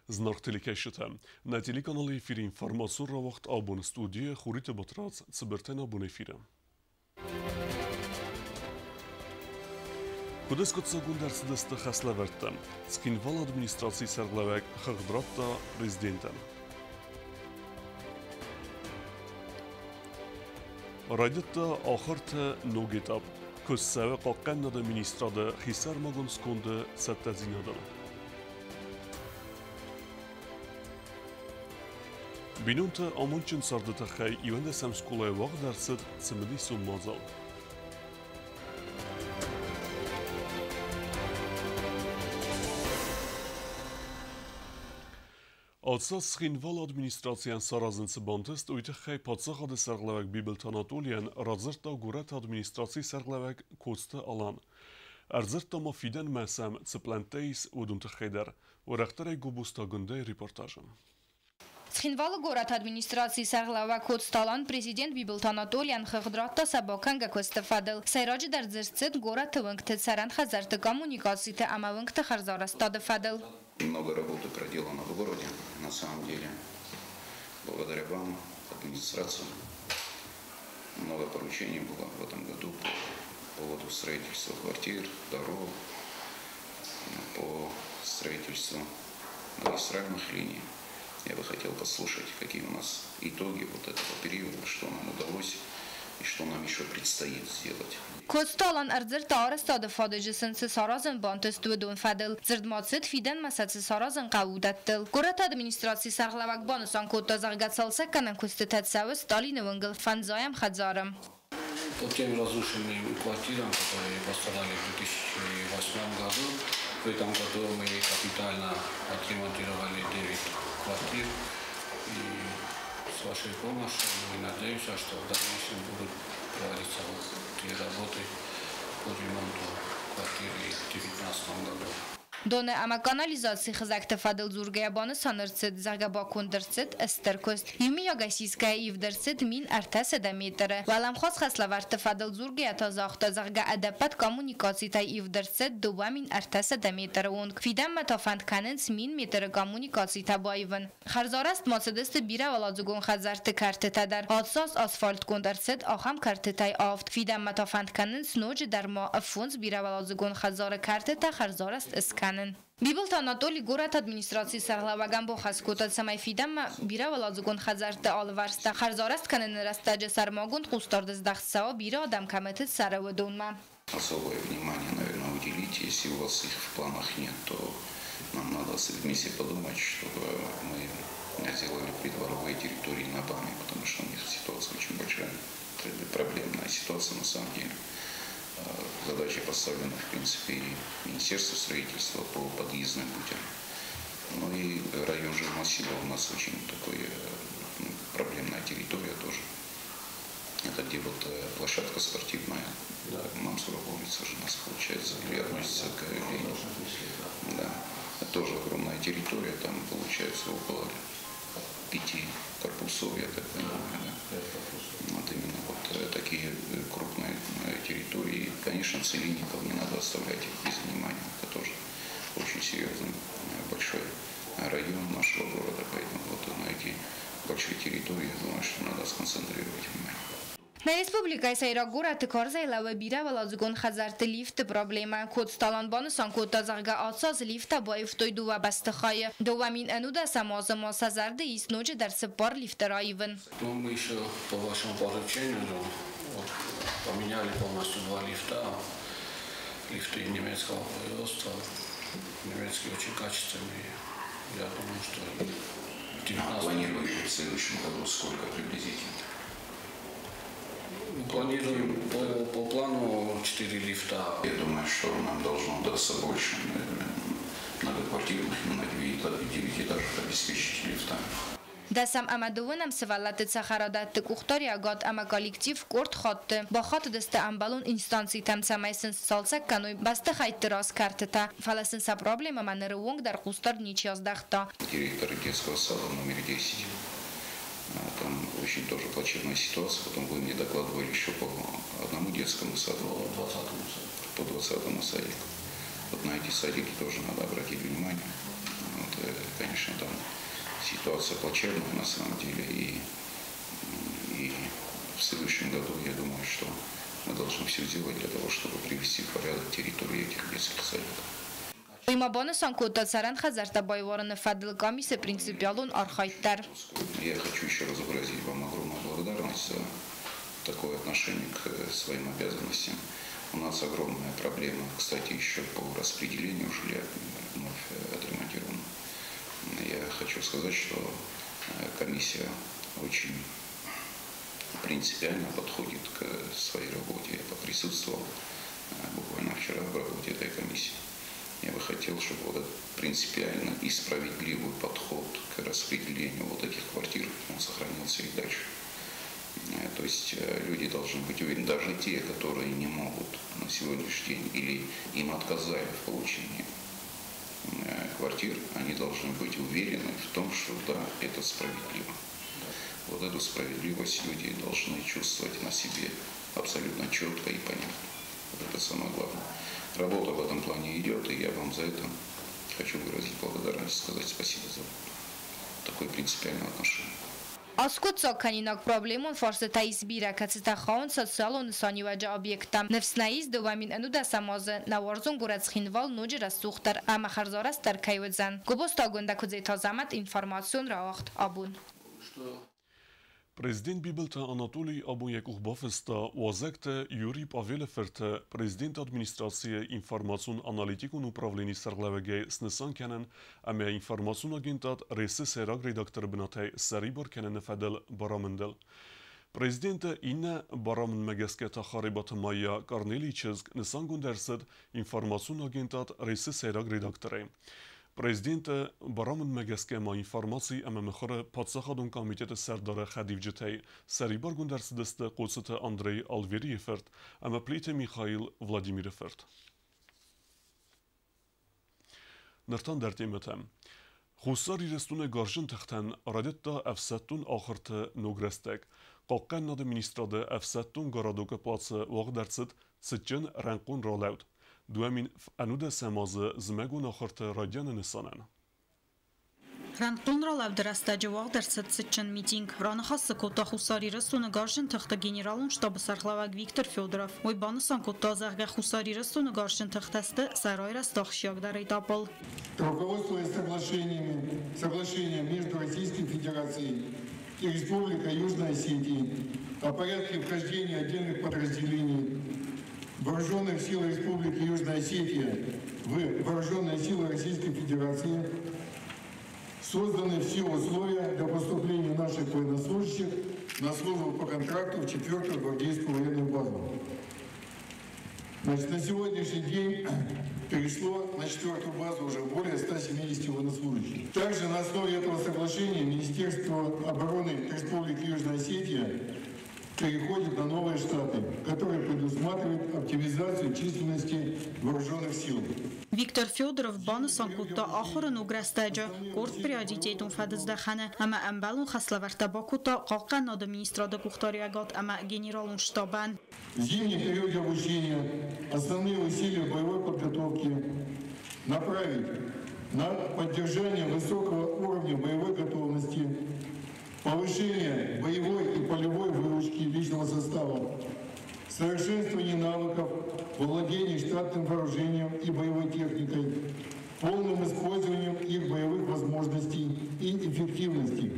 Знак телекешите. На телеканале эфир информацион ра вақт абон студия хурит батрац цибертен абон эфире. Кудес котсагун дерс десте хаславерте. Скинвал администрации сарглавек хагдратта президентен. Радетта ахырта ногетап. Көссәве қаққаннада министрады хисар магонсконды сәттәзинадыл. Бинунта амунчин сардыта хай ивенде самскулай вақ дәрсід цимиди суммазал. Ацас схинвал администрациян саразынцы бантыст уйты хай патсахады сарглавак Бибелт Анатолиян радзырта гурат администрации сарглавак косты алан. Арзырта мафиден мәсәм цыплантейс удунты хайдар. Урахтарай губустагындай репортажым. Схинвалы город администрации сарглава Кодсталан президент Бибелт Анатолиян хагдратта сабаканга костефадыл. Сайраджи дарзырцет город тывыңкты царан хазарты коммуникациите амавыңкты харзарастады фадыл. Много работы проделано в городе, на самом деле. Благодаря вам, администрации, много поручений было в этом году по поводу строительства квартир, дорог, по строительству магистральных линий. Я бы хотел послушать, какие у нас итоги вот этого периода, что нам удалось и что нам еще предстоит сделать. Косталан арзырта арастады фадыжысынсы саразын бантыстуыдун фадыл. Зырдмацыт фиден масацы саразын қауыдаттыл. Город администрации сарглавак банусан кодта заргацалса канан костытатсавы Сталины вангыл фанзаям хадзарым. По тем разрушенным квартирам, которые пострадали в 2008 году, в этом году мы капитально отремонтировали 9 квартир. И с вашей помощью мы надеемся, что в дальнейшем будут проводиться те работы по ремонту квартиры в 2019 году. Доне ама канализации хазакта фадыл зургая санырцет загаба кондырцет эстеркост. Юмия гасийская ивдерцет мин артаса да метры. Валам хос хаславарта фадыл зургая тазахта зарга адапат коммуникации та ивдерцет дуба мин артаса да метры онг. Фидам матафанд каненс мин метры коммуникации та байван. Харзараст мацедест бира валадзугон хазарты карты тадар. Адсас асфальт кондырцет ахам карты тай афт. Фидам матафанд каненс нож дарма афонс бира валадзугон хазар карты та харзараст эскан. Бибелт Анатолий город администрации сарглаваган бо хаскутат самай фидам бира валадзугон хазарта алварста харзараст канен растаджа сармагун хустардыз дахсао бира адам каметет саравадунма. Особое внимание, наверное, уделить, если у вас их в планах нет, то нам надо вместе подумать, чтобы мы сделали придворовые территории на бане, потому что у них ситуация очень большая, проблемная ситуация на самом деле. Задачи поставлены, в принципе, и Министерство строительства по подъездным путям. Ну и район жилмассива у нас очень такой проблемная территория тоже. Это где вот площадка спортивная, Мамская улица же у нас получается, или относится к Ленину. Да. Это тоже огромная территория, там получается около 5 корпусов, я так понимаю. Да. Вот именно вот такие крупные территории. Конечно, Целинников не надо оставлять их без внимания. Это тоже очень серьезный, большой район нашего города. Поэтому вот на эти большие территории, я думаю, что надо сконцентрировать внимание. На республика Сайра город Карзайлава бира валадзугон хазарты лифт проблема. Кодсталан банусан кодта зарга атсаз лифта боев тойду ва бастахая. Довамин ануда самазама сазарды из ночи дарсы пар лифта раивен. Ну, мы еще по вашему поручению поменяли полностью 2 лифта. Лифты немецкого производства. Немецкие очень качественные. Я думаю, что в 19 планируете в следующем году сколько приблизительно? Планируем по плану 4 лифта. Я думаю, что нам должно удастся больше, многоквартирных, на 9 этажах обеспечить лифтами. Дасам амадуванам севалаты цахарадатты кухтария гад ама коллектив корт хатты. Ба хат дасты амбалун инстанции там самайсын салсак кануй басты хайты раз картыта. Фаласын са проблема маныры вонг дар кустар ничаздахта. Директор детского сада номер 10. Там очень тоже плачевная ситуация. Потом вы мне докладывали еще по одному детскому саду. По 20-му садику. Вот на эти садики тоже надо обратить внимание. Вот, конечно, конечно, там ситуация плачевная на самом деле. И в следующем году, я думаю, что мы должны все сделать для того, чтобы привести в порядок территорию этих детских садиков. Իմաբանսան կոտացարան խազարտաբայվորը Фадл Камисе принципиалун архայттар. Я хочу еще раз выразить вам огромную благодарность за такое отношение к своим обязанностям. У нас огромная проблема, кстати, еще по распределению жилья вновь отремонтировано. Я хочу сказать, что комиссия очень принципиально подходит к своей работе. Я поприсутствовал буквально вчера в работе этой комиссии. Я бы хотел, чтобы вот этот принципиально и справедливый подход к распределению вот этих квартир, он сохранился и дальше. То есть люди должны быть уверены, даже те, которые не могут на сегодняшний день или им отказали в получении квартир, они должны быть уверены в том, что да, это справедливо. Вот эту справедливость люди должны чувствовать на себе абсолютно четко и понятно. Вот это самое главное. Работа в этом плане идет, и я вам за это хочу выразить благодарность, сказать спасибо за такое принципиальное отношение. Ասկոտ քանինակ պրոբլեմոն ֆորսետայիս բիրակացիთა խաուն սոցիալոն սանիվաջա օբյեկտամ նվսնայիս դովամին ընու դասամոզը նավորզուն գուրացխինվալ նոջրաս սուխտար ամախարզորաս տարկայոdzan գոբոստա գոնդակուձեյթազամատ ինֆորմացիոն ռաղախտ աբուն Президент Бибелта Анатолий Абуньякухбафеста уазекте Юрий Павелеферте, президент администрации информацион аналитикун управления Сарлавеге снесан кенен, аме информацион агентат рейсы сераг редактор бинатей Сарибор кенен федел Барамендел. Президента Инна Барамн Мегескета Харибата Майя Корнеличезг несан гундерсед информацион агентат рейсы сераг редакторе. Президента Барамын Мегескема информации ММХР Падсахадун комитета Сардара Хадивджетей Сарибар гундерсидесте Коцета Андрей Алвериеферт МПлите Михаил Владимиреферт. Нартан дертиметем. Хусари рестуне гаржин тахтен радетта Эфсеттун ахырты ногрестек. Каккен администраде Эфсеттун гарадока плаца вагдерцит цитчен ренкун ролаут. دوامین انوده سمازه زمگون آخرت رادیان نسانن. Ранкун ролав дырастаджевал дерсетсечен митинг. Ранахасы кота хусари растуны гаржин тахта генералун штаба сархлаваг Виктор Федоров. Ой банусан кота захга хусари растуны гаржин тахтасты сарой растахшияк дарай тапал. Руководствуясь соглашением между Российской Федерацией и Республикой Южной Осетии о порядке вхождения отдельных подразделений Вооруженных сил Республики Южная Осетия в Вооруженные силы Российской Федерации созданы все условия для поступления наших военнослужащих на службу по контракту в 4-ю гвардейскую военную базу. Значит, на сегодняшний день перешло на 4-ю базу уже более 170 военнослужащих. Также на основе этого соглашения Министерство обороны Республики Южная Осетия переходит на новые штаты, которые предусматривают оптимизацию численности вооруженных сил. Виктор Федоров банусан кутта ахырын уграстаджа корт приоритетун фадыздахана ама амбалун хаславартаба кутта каккан администрада кухтариагат ама генералун штабан. В зимнем периоде обучения основные усилия боевой подготовки направить на поддержание высокого уровня боевой готовности, повышение боевой и полевой выучки личного состава, совершенствование навыков во владении штатным вооружением и боевой техникой, полным использованием их боевых возможностей и эффективности.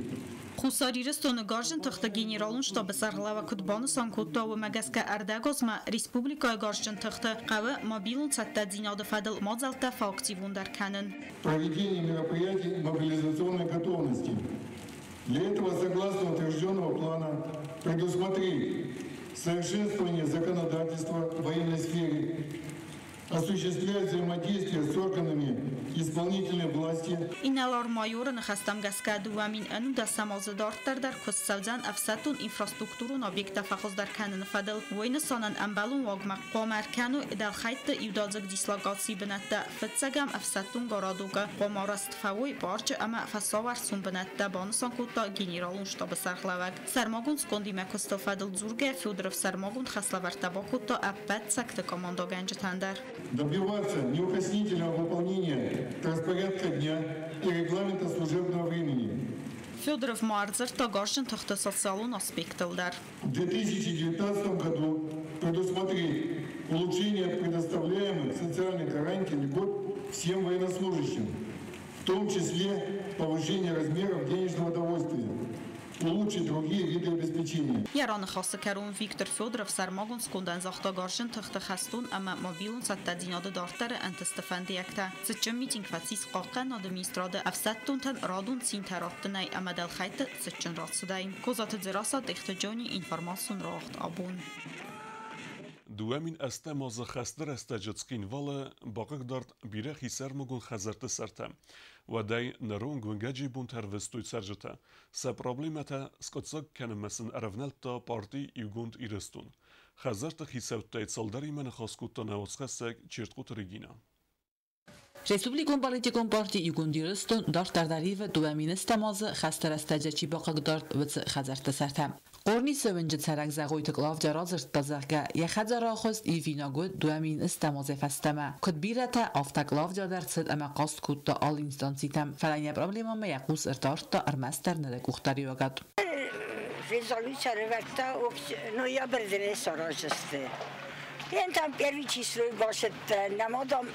Хусарирստон гаржин тахта генералун штаба сарлава кутбану санкутта у магаска ардагозма республика гаржин тахта кавы мобилун цатта динада фадл мазалта фактивун дар канен. Проведение мероприятий мобилизационной готовности. Для этого, согласно утвержденного плана, предусмотреть совершенствование законодательства в военной сфере, осуществлять взаимодействие с органами исполнительной власти. Иналар майора нахастам гаскаду амин ану дасамазы дартар дар куссавзан афсатун инфраструктурун объекта фахоз дар канен фадл война санан амбалун вагма qomаркану дал хайта ивдазык дислокации бинатта фитсагам афсатун горадуга qomараст фавой барча ама фасавар сун бинатта банусан кутта генералун штаба сархлавак сармагун сконди макосто фадл зурге Федоров сармагун хаславар табакутта аппат сакта командо ганджатандар. Добиваться неукоснительного выполнения распорядка дня и регламента служебного времени. Федоров Марцер Тагашин Тахтасоциалун аспекталдар. В 2019 году предусмотреть улучшение предоставляемых социальных гарантий льгот всем военнослужащим, в том числе повышение размеров денежного довольствия, улучшить другие виды обеспечения. Яраны хасы карун Виктор Федоров сармагун скундан захтагашин тахтахастун ама мобилун саттадинаdı dartları antistefandiyakta. Sıçın miting fatsiz qalqan administradı afsattun radun sin tarattınay ama dalxaytı sıçın ratsıdayım. Kozatı zirasa dextijani informasyon raht abun. دوامین استماز خستر استجدسکین والا باقی دارد بیرخی سرمگون خزرت سرتم و دای نرون گونگجی بون تروستوی سرجته. سه پرابلیمتا سکتسک کنم مثل ارفنلتا پارتی یوگوند ایرستون. خزرت خیسوت تایت سالداری من خاسکوتا نواسخسک چیرتقوت رگینا. Respublikon politikon parti yugundiristuun dartardarive duamin istamazı xastar استجدچی باقی دارد وچ خزرت سرتم. قرنی سوینج سرک زغویت کلاف جرازرت تزرگه یه خزر آخست ایویناگود دوامین استمازه فستمه کد بیرته آفتک لاف جادرت اما قاست کود تا آل اینستانسیتم فلانی پرابلیم ما یقوس ارتارت تا ارمستر ندکوختاری وگد. Rezoluția revecta noiembrie sarajește. Entam первый число башет намадам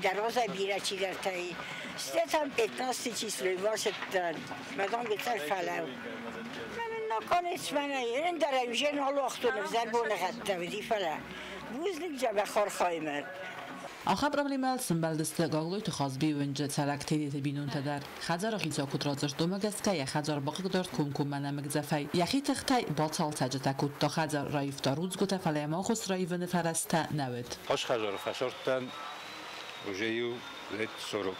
дароза бирачи дертай. Стетам 15 число башет мадам битер фалау. نکنیش من این دارم جن حال وقتون زربون خطه بدی فلا بوزنک جب خور خایمر. آخر پرابلمال سنبالدسته گاگلوی تو خازبی ونج سرکتیت بینون تدار خزر خیزا کترازش دومگست که خزر باقی دارد کم منم گذفای یخی تختای باطل تجت کت تا خزر رایف داروز گوته فلی ما خس رایون فرسته نود. هاش خزر فشرتن وجیو لت سرک.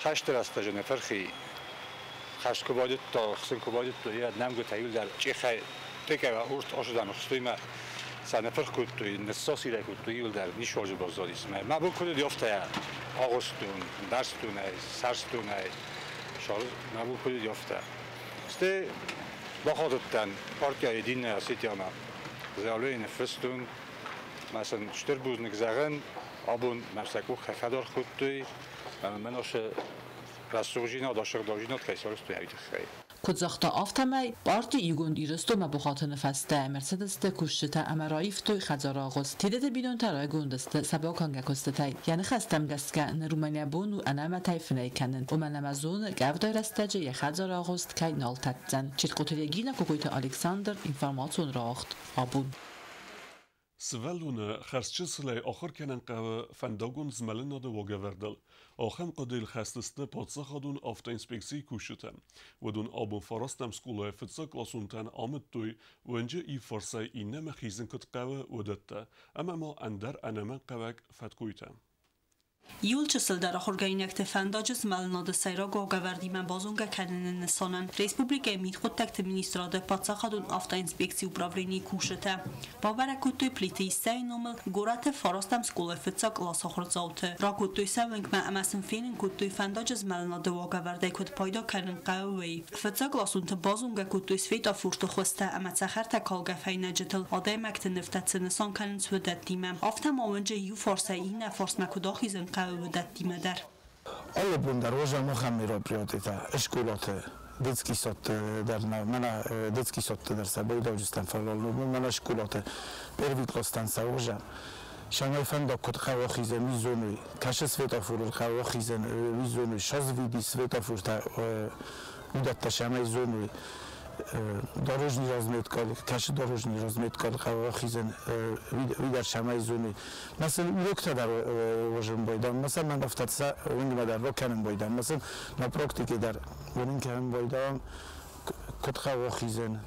هشت راست جن فرخی. خش کبادت تا خسن کبادت تو یاد نمگو تایل در چی خی تکه و ارت آشدان خستوی ما سنفر کود توی نساسی را کود توی در نیشوج بازاریس ما با کود دیافته آغوستون درستونه سرستونه شال ما با کود دیافته است با خودتن پارتیای دین اسیتی ما زالوی نفرستون مثلا شتر بوز نگذارن آبون مسکو خفدار کود توی مناش رستورجینا داشته داشتینات کیسارست توی هیچ خیلی. کدزاختا آفتمی پارتی یوگوند ایرستو مبخات نفسته مرسدس کشته امرایف توی خزر آغاز تیدت بینون ترای گوندست سبا کانگه کستتای یعنی خستم گسکه نرومانیا بونو انام تایفنای کنن و من امازون گفدای رستجه یه خزر آغاز کی نال تدزن چیت قطریگینا کوکویت الکساندر اینفرماسیون راخت آبون. سوالونه خرچسلی آخر کنن قوه فنداگون زملن نده واقع وردل. آخم قدیل خستسته پادسخادون آفتا انسپکسی کوشتن و دون آبون فراستم سکولای فتسا کلاسونتن آمد توی و انجا ای فرسای ای نمخیزن کت قوه ودته اما ما اندر انمان قوه فتکویتن. Yulçısıl da raxorgaynəkdə fəndacız məlinadı sayra qoğavərdi mən bazunga kəninin nısanan Respublika Mitxud təkti ministradı patsaxadun avta inspeksiya upravleni kuşətə. Babarəkutu pliti istəyinamıl qorətə farastam skola fıtsa klasaxırcautı. Rakutu səvəng mən əməsin fenin kutu fəndacız məlinadı qoğavərdə kut payda kənin qavvəy. Fıtsa klasuntu bazunga kutu sveta furtu xostə əmətsəxər təkalqa fəynəcətıl aday məktə nıftətsi nısan kənin svədətdiməm. Avta mavıncə yu farsa inə fars məkudaxizən در آیا بندر وجه مخمیر پریاتیتا اشکولات детский сад در من детский сад در سبای داجستان فلال من اشکولات پروی کلاستان سوجه شما فندا کد خواخیزن میزونی کاش سویتافور خواخیزن میزونی شاز ویدی سویتافور تا مدت شما میزونی داروجنی رازمیتکال کاش داروجنی رازمیتکال خواخیزن ویدر شما میزونی مثلا نکته در وجم بایدم مثلا من افتاد سا وینگ در روکنم بایدم مثلا na praktyki در وینگ هم بایدم کد خواخیزن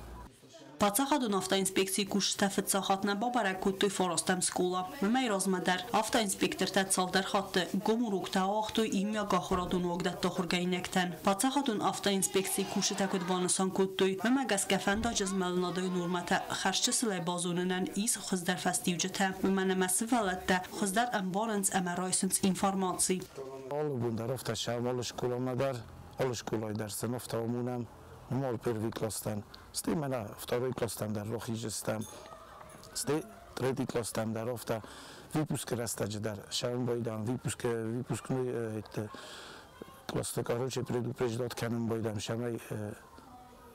Պատսախադուն ավտոինսպեկցիի կուշտաֆը ծախատնա բաբարակուտույ ֆորոստամ սկուլա։ Մմայ ռազմադար ավտոինսպեկտոր տացալդար խատը գոմուրուկտա աղտույ իմյա գախորադուն օգդատ տոխորգայինեկտան։ Պատսախադուն ավտոինսպեկցիի կուշտակուտ բանասան կուտույ մմայ գասկաֆան դաջыз մալնադույ նորմատա խարշչսլ է բազունենան իս խզդար ֆաստիվջտա։ Մմանա մասվալատտա խզդար ամբարանց ամարայսունց ինֆորմացի։ Ալուբունդար ավտաշավալ շկուլամադար, ալշկուլայ դարսն ավտամունամ Мол первый класс там, сты меня второй класс там дорог ижестам, сты третий класс там дорог та выпуск растач дар, шаун бойдан выпускной это класса, короче, предупреждать канун бойдам шамай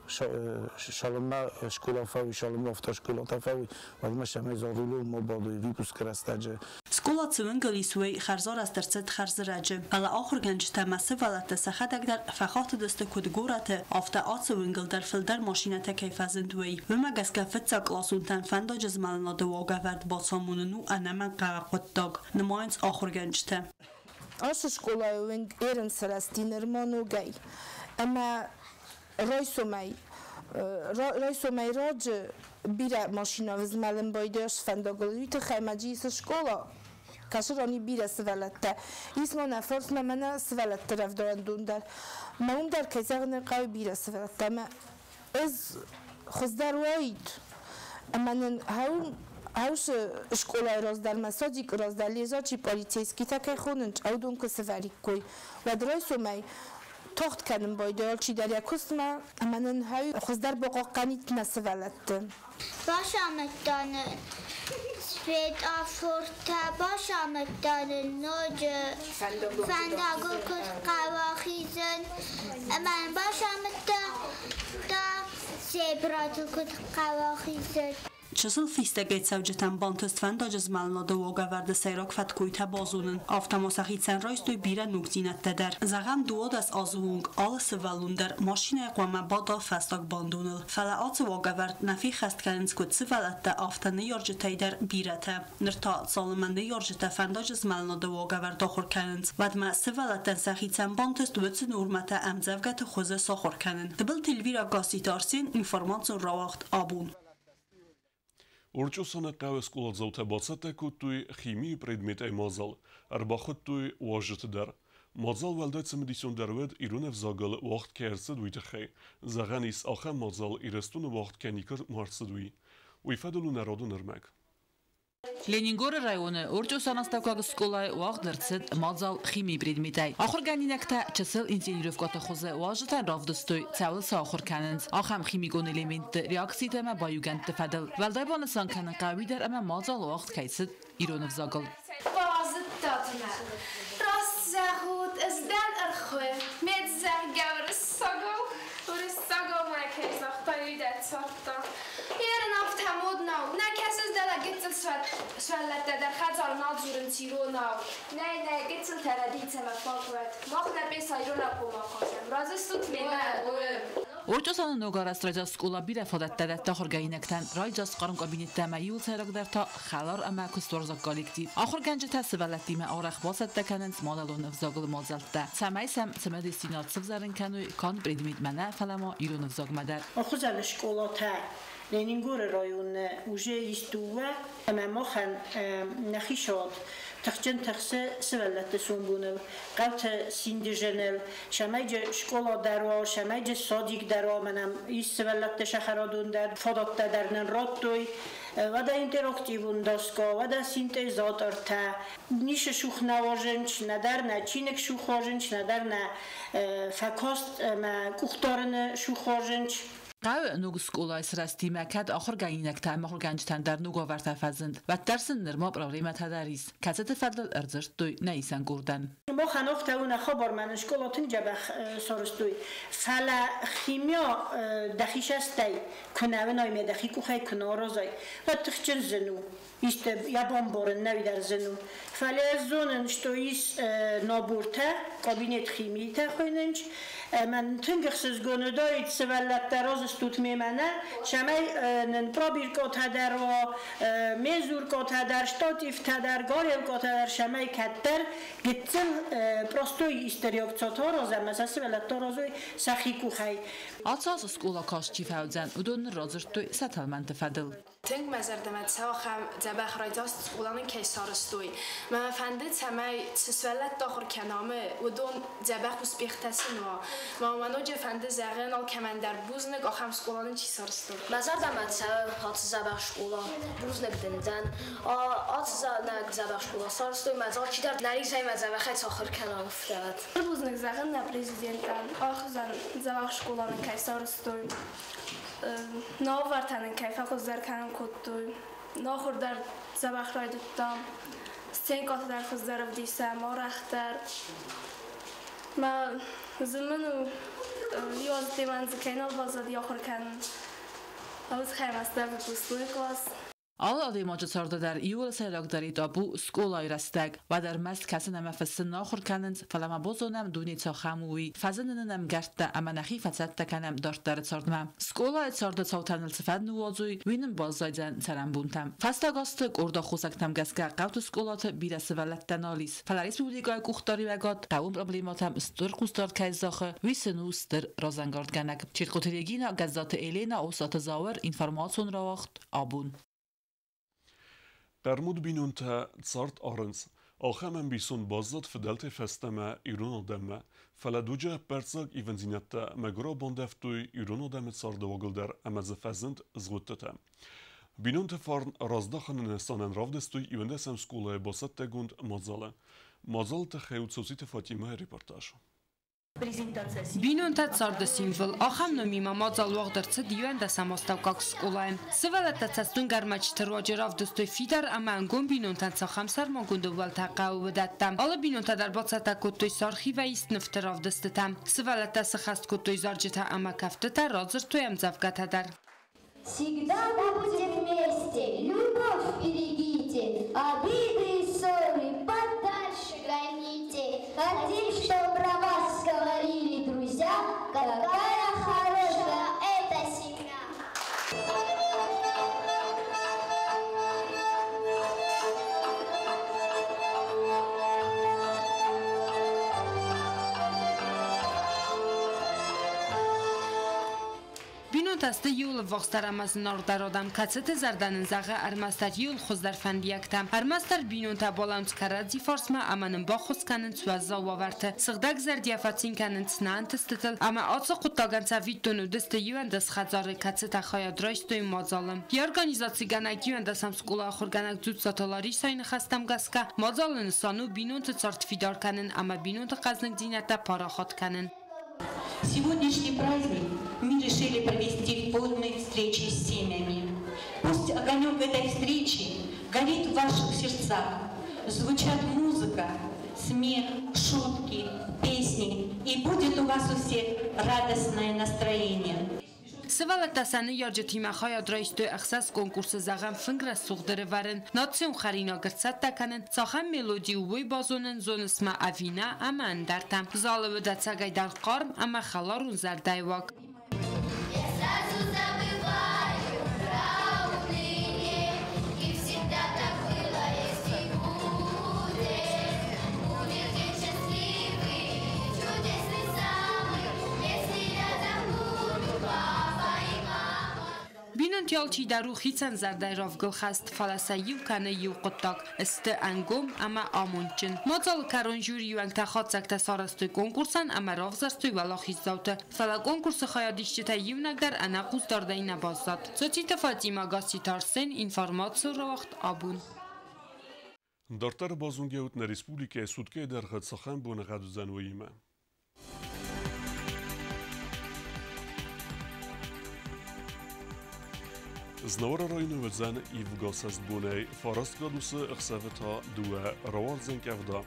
шалма школа фави шалма автошкола тафави вадма шамай зарулу мобаду випуск растаджа Школа цвингали свой харзар астерцет харзраджи ала ахр генж тамасы валата сахатак дар фахат дасте кудгурате афта ацвингл дар филдер машинате кайфазендвей вема гаска фетса класунтан фанда жзмална дواگا ورد با ساموننو انما قاقوتاگ نماینس آخر گنجته آش شکلای وینگ ایرن سرستینر مانو گی اما رایسومی راج بیره ماشینا وزمالن بایداش فنداگلویت خیمجیس شکلا کاشرانی بیره سوالته اسم نفرس ممنا سوالت طرف دارندون در من در کیسه نقای بیره سوالته ما از خزدار واید اما هاوش شکلای راز در مساجی راز در لیزاچی پالیتیسکی تکی خوننج او دون که سواری کوی و درایسومی تخت کردم باید چی در یک کسمه امن های خود در باقا قنیت نسولت باشم دان سپید آفورتا باشم دان نوج فندگو کد قواخیزن من باشم دا زبراتو کد قواخیزن چسل فیستگیت سوجتن بانتست فنداج از مالنا دواگا ورد سیراک فتکویتا بازونن آفتاماساخیتسن رایستوی بیره نوکزینت تدر زغم دواد از آزوونگ آل سوالون در ماشین اقوامه بادا فستاک باندونل فلعات واگا ورد نفی خست کننز کد سوالت ده آفتانه یارجتای در بیره ته نرتا سالمنده یارجتا فنداج از مالنا دواگا ورد آخور کننز ودما سوالت دن ساخیتسن بانتست وچن ارمتا امزوگت خوزه ساخور کنن دبل تلویرا گاسی تارسین انفرمانسون راوقت آبون Урчусана кавес кулат заутабацата кутуй химии предметай мазал, арбахот туй уажитдар. Мазал валдайца медицион дарвед ирунев загал вахт керсед уйтахай. Заганис аха мазал ирестун вахт каникер марсдуй. Уйфадулу народу нермак. Ленингор районы Урчусанастакаг сколай вахдерцет мазал химии предметай. Ахыр ганинакта часыл интенировката хозы важитан равдыстой цавыл сахыр канынз. Ахам химикон элементы реакциятама баюганты фадыл. Валдайбанасан канын қавидер ама мазал вахт кайсыд иронов загал. Bazı tadına. Rast zahut izden arxı. Med zahgavr sagal. Ur sagal nakes ahtayudet sartta. Yarın aftamod nav. Nakesiz dala gitsil سوالت در خزار نادزورن تیرونا نه گتل تردیت مفاقوت ماخنا بسایرونا کوماکاسم رازستوت میمه Урчусаны нугарастража скула бире фадаттада тахыргайнактан райжас қарын кабинетта майул сайрагдарта халар ама кусторзак коллектив. Ахыр ганжа тасвалаттиме арах басатта каненс модалон взагыл мозалтта. Самайсам сама дестинациев зарын кануй кан предмет мана фалама ирон взагмадар. Ахузал школата Ленингор район уже истува ама махан нахишот تخجن تخصه سوالت سومبونل قلت سیندجنل شمایج شکلا دروا شمایج صادق دروا منم ایست سوالت شخرادون در فدات درنن راتوی و دا اینتراکتیون داشکا و دا سینتزاتر تا نیش شوخ نواجنش ندار نه چینک شوخ واجنش ندار نه فکاست ما کوختارن شوخ واجنش قاو نوگ سکولای سراستی مکد آخر گاینک تام آخر گنجتن در نوگا ورت فزند و درسن نرما پروگرام تدریس کسات فضل ارزش دوی نیسان گردن. ما خناخت اون خبر من شکلاتن جبه سرستوی فلا خیمیا دخیش استی کنه و نایمی دخی کوخی کنارازای و تخچن زنو است یابان بارن نوی در زنو فلا زونن شتویس نابورته کابینت خیمی تخویننج من تنگخسز گندایت سوالت دراز استوت میمنه شمای نپرابیر کات هدر و میزور کات هدر شتاتیف هدر گاریل کات هدر شمای کتر گتسن پراستوی استریاکتات ها رازم مثلا سوالت رازوی سخی کوخی آتاس اسکولا کاش چی فوزن ودون رازش توی ستلمنت فدل تنگ مزردمت سوا خم زبخ رایداست اسکولان کیسارستوی من فندت سمای سوالت داخل کنامه ودون زبخ وس بیختسینوا ما منو جه فنده زغن آل کمن در بوزنگ آخم اسکولان چی سارستوی مزردمت سوا هات زبخ اسکولا بوزنگ دندن آت زبخ اسکولا سارستوی مزار چی در نریگ زای مزبخ آخر کنام افتاد بوزنگ زغن نه پرزیدنتن آخر زبخ اسکولان کیسارستوی ناورتن کیف خود در کنم کتوی ناخور در زبخ رای دادم سنگات در خود در دیسم آرخ در ما زمانو یازده منزکینال بازد یا خور کنن اوز خیلی مسته بپوستوی کلاس آل ماجرده در ایول سیلاک داری دابو سکولای رستگ و در مست کسی نمفست ناخور کنند فلما بازونم دونی تا خموی فزننم گرد اما نخی فزت کنم دارت در سردم سکولای سرد صوتن السفد نوازوی وینم بازایدن سرم بونتم فست آگاست اردا خوزکتم گسکه قوت سکولات بیرس ولت دنالیس فلاریس بودیگای کوختاری وگاد قوم پروبلیماتم استر کوستار کایزاخه ویسنوستر رازنگارد گنگ چیرکوتریگینا گزات ایلینا اوسات زاور اینفورماسیون راوخت آبون Permut binunta tsart arens. Alchem bison bazat fedelte festeme ironodemme. Feladuja percag ivenzinetta megro bondeftui ironodemme tsarde wagelder emeze fezent zguttete. Binunta farn razdachen nestanen ravdestui ivendesem skole basat tegund mazale. Mazal te geut sosite Fatima reportage. Բինոնտա ծարդը սիմվլ, ախամ նոմիմա մածալուաղ դրցը դիուեն դասամոստավ կակ սկոլայն։ Սվալատացաստուն գարմաչ թրոջերավ դստոյ ֆիդար ամանգոն բինոնտան ծախամ սարմանգունդովալ թաղավ վդատտամ։ Ալը բինոնտա դարբացատա կոտոյ սարխիվայիստ նվտրավ դստտամ։ Սվալատասը խաստ կոտոյ զարջետա ամակավտտա ռազրտոյամ ծավգատադար։ Всегда будем вместе, любовь берегите, обиды и ссоры подальше гоните. Хотим, чтоб про вас говорили друзья, какая хорошая эта семья. Բինոնտաստը յուլը վողստարամազն արդարոդամ կացետ է զարդանն զաղը արմաստար յուլ խոզդար ֆանդիակտամ։ Արմաստար բինոնտա բոլանց կարածի ֆորսմա ամանն բոխոս կանն ծուազա ուավարդը։ Սղդակ զարդիաֆացին կանն ծնան տստտլ, ամա ացը խուտագանցա վիտոնու դստը յուեն դս խածարը կացետ ախայադրայստոյ մոզալım։ Եորգանիզացի գանակ յուեն դասամ սկուլա ախոր գանակ ձուծատոլարի սայնը խաստամ գասկա, մոզալն սանու բինոնտը ծարտվիդար կանն, ամա бинонта казнак динята пароход կանն։ Сегодняшний праздник мы решили провести в полной встрече с семьями. Пусть огонек этой встречи горит в ваших сердцах. Звучат музыка, смех, шутки, песни. И будет у вас у всех радостное настроение. Սվալատասանը երջթիմախայ ադրայստոյ ախսաս կոնկուրսը զաղան ֆնգրաս սուղդրը վարն, նացիոն խարինա գրծատ տականն, ծախան մելոդի ուվոյ բազոնն զոնսմա ավինա ամա անդարտամ, զալը վդացագայ դար կարմ ամա խալար ուն զարդայվակ։ Բինոնտյալ չի դարու խիցան զարդայրով գլխաստ ֆալասայիվ կանե յուվ կոտակ, ստը անգոմ ամա ամունչն։ Մոծալ կարոն ժուրի յուանք տախած սարաստոյ կոնկուրսան ամարով զարստոյ վալախիz զավտը։ Ֆալա կոնկուրսը խայադիշչետա յուվնագդար անախուս դարդային աբազատ։ Ծոցիտը Ֆատիմա Գասիտարսեն ինվորմացը ռողտ աբուն։ Դարտարը բազունգեուտն ռեսպուլիկե սուտկե դարխը ծխան բունը ғադուզան ուիմը։ Znora rajnu vëzën I vgasast bunej, farast graduсы ëkseveta duhe rawarzen kevda.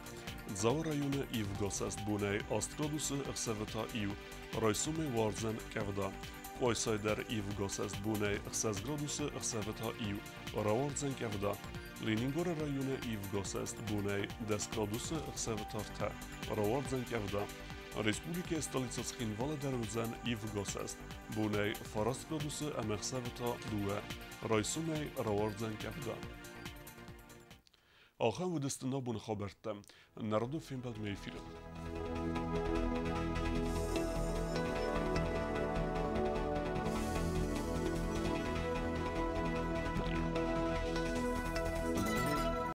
Dzau rajune I vgasast bunej, ast graduсы ëkseveta iu, rajsume warzen kevda. Koysajder I vgasast bunej, ëkses graduсы ëkseveta iu, rawarzen kevda. Leningore rajune I vgasast bunej, des graduсы ëkseveta rte, rawarzen kevda. Respublike Stolica Vala dervzen I vgasast, bunej farast graduсы emekseveta duhe. Rajsumej rawarzen kevda. Aham vëdëstë nabun xabertem, narodu film bad me i film.